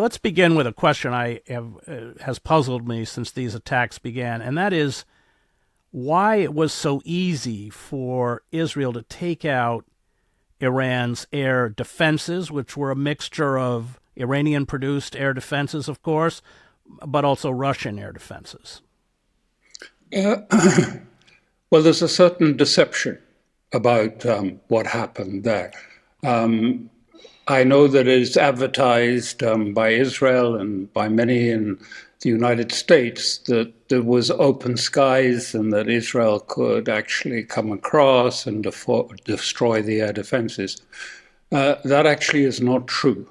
let's begin with a question has puzzled me since these attacks began, and that is why it was so easy for Israel to take out Iran's air defenses, which were a mixture of Iranian-produced air defenses, of course, but also Russian air defenses. Well, there's a certain deception about what happened there. I know that it's advertised by Israel and by many in the United States that there was open skies and that Israel could actually come across and destroy the air defenses. That actually is not true.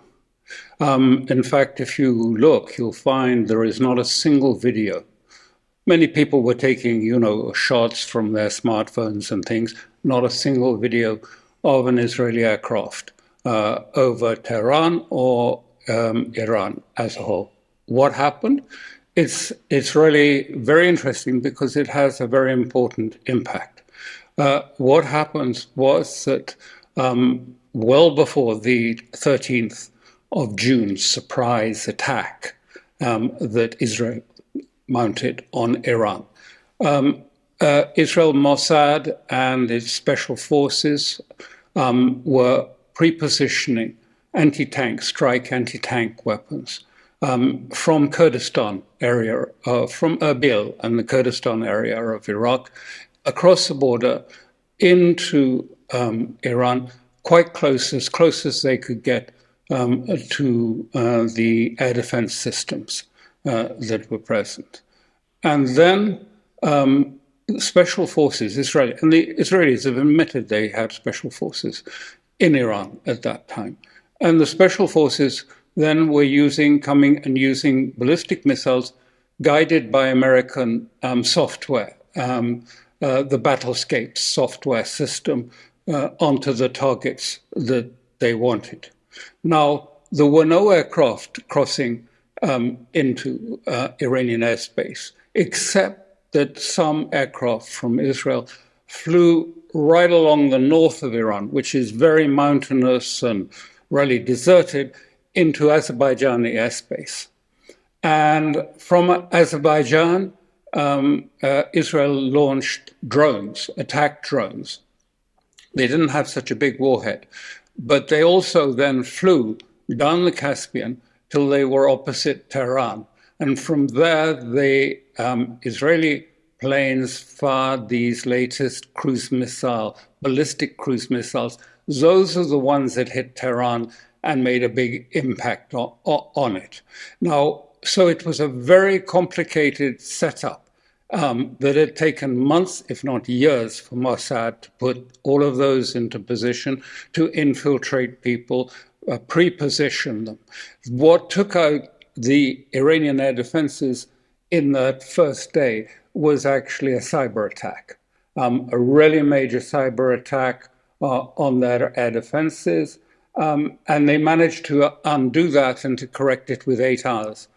In fact, if you look, you'll find there is not a single video. Many people were taking, shots from their smartphones and things, not a single video of an Israeli aircraft over Tehran or Iran as a whole. What happened? It's really very interesting because it has a very important impact. What happens was that well before the 13th of June surprise attack that Israel mounted on Iran, Israel Mossad and its special forces were pre-positioning strike anti-tank weapons from Kurdistan area, from Erbil and the Kurdistan area of Iraq, across the border into Iran, quite close as they could get to the air defense systems that were present. And then special forces, and the Israelis have admitted they had special forces in Iran at that time. And the special forces then were using ballistic missiles guided by American software, the Battlescape software system, onto the targets that they wanted. Now, there were no aircraft crossing into Iranian airspace, except that some aircraft from Israel flew right along the north of Iran, which is very mountainous and really deserted, into Azerbaijani airspace. And from Azerbaijan, Israel launched drones, attack drones. They didn't have such a big warhead, but they also then flew down the Caspian till they were opposite Tehran. And from there, the Israeli planes fired these latest ballistic cruise missiles. Those are the ones that hit Tehran and made a big impact on it. Now, so it was a very complicated setup that had taken months, if not years, for Mossad to put all of those into position, to infiltrate people, pre-position them. What took out the Iranian air defenses in that first day was actually a cyber attack, a really major cyber attack on their air defenses. And they managed to undo that and to correct it with 8 hours,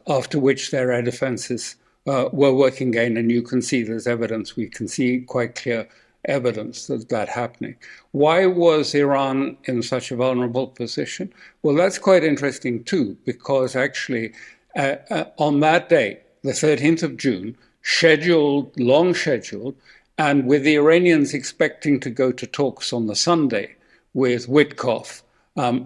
after which their air defenses were working again. And you can see there's evidence, we can see quite clear evidence of that happening. Why was Iran in such a vulnerable position? Well, that's quite interesting too, because actually on that day, the 13th of June, long scheduled, and with the Iranians expecting to go to talks on the Sunday with Witkoff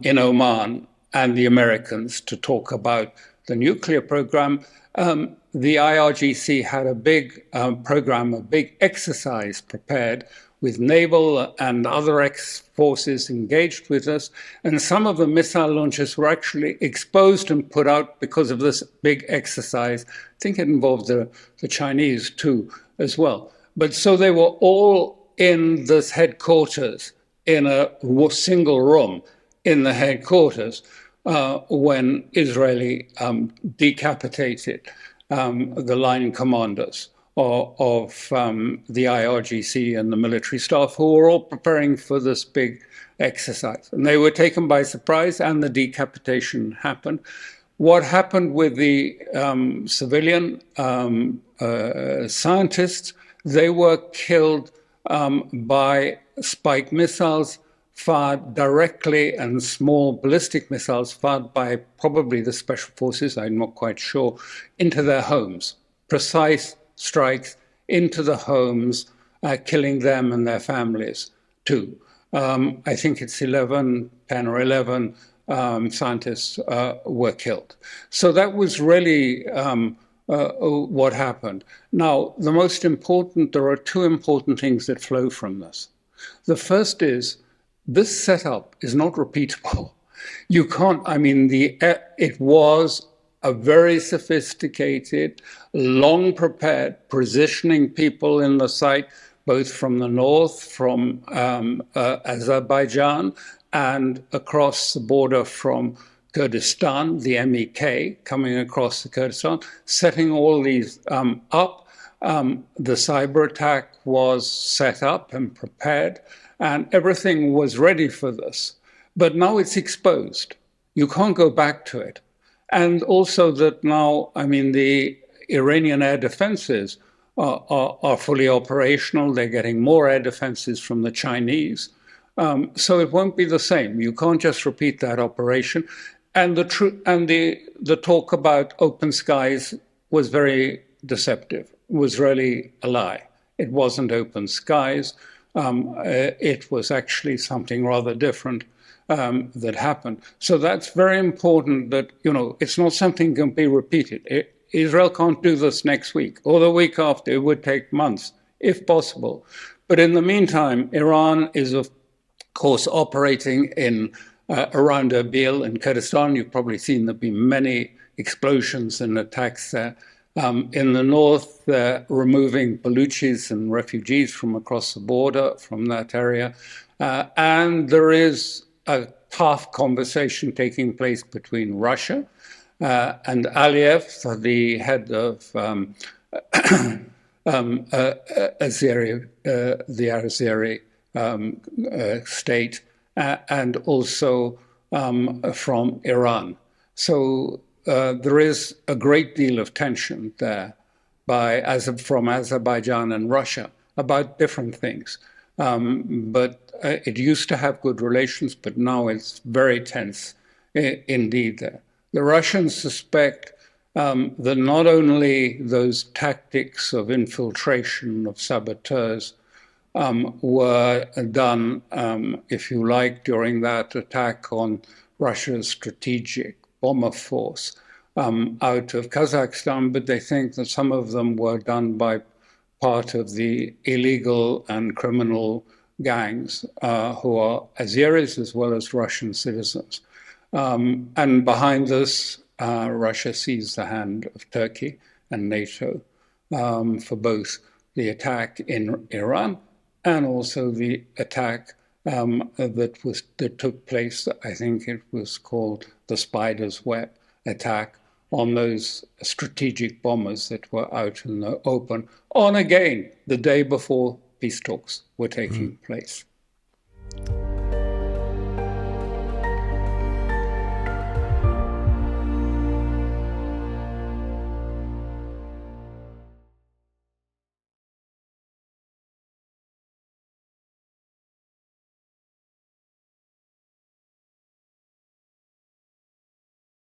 in Oman and the Americans to talk about the nuclear program, the IRGC had a big program, a big exercise prepared with naval and other forces engaged with us. And some of the missile launches were actually exposed and put out because of this big exercise. I think it involved the Chinese too, as well. But so they were all in this headquarters, in a single room in the headquarters, when Israeli decapitated the line commanders of the IRGC and the military staff, who were all preparing for this big exercise. And they were taken by surprise, and the decapitation happened. What happened with the civilian scientists? They were killed by spike missiles fired directly, and small ballistic missiles fired by probably the special forces, I'm not quite sure, into their homes. Precise strikes into the homes, killing them and their families too. I think it's 10 or 11 scientists were killed. So that was really what happened. Now, there are two important things that flow from this. The first is, this setup is not repeatable. You can't, it was a very sophisticated, long prepared, positioning people in the site, both from the north, from Azerbaijan, and across the border from Kurdistan, the MEK, coming across the Kurdistan, setting all these up. The cyber attack was set up and prepared, and everything was ready for this. But now it's exposed. You can't go back to it. And also that now, the Iranian air defenses are fully operational. They're getting more air defenses from the Chinese. So it won't be the same. You can't just repeat that operation. And the talk about open skies was very deceptive. It was really a lie. It wasn't open skies. It was actually something rather different that happened. So that's very important that, it's not something that can be repeated. Israel can't do this next week or the week after. It would take months, if possible. But in the meantime, Iran is, of course, operating in around Erbil in Kurdistan. You've probably seen there been many explosions and attacks there. In the north, they're removing Baluchis and refugees from across the border from that area. And there is a tough conversation taking place between Russia and Aliyev, the head of the Azeri state, and also from Iran. So there is a great deal of tension there from Azerbaijan and Russia about different things. But it used to have good relations, but now it's very tense indeed there. The Russians suspect that not only those tactics of infiltration of saboteurs were done, if you like, during that attack on Russia's strategic bomber force out of Kazakhstan, but they think that some of them were done by part of the illegal and criminal gangs who are Azeris as well as Russian citizens. And behind this, Russia sees the hand of Turkey and NATO for both the attack in Iran and also the attack that took place. I think it was called the Spider's Web attack on those strategic bombers that were out in the open on again the day before peace talks were taking place.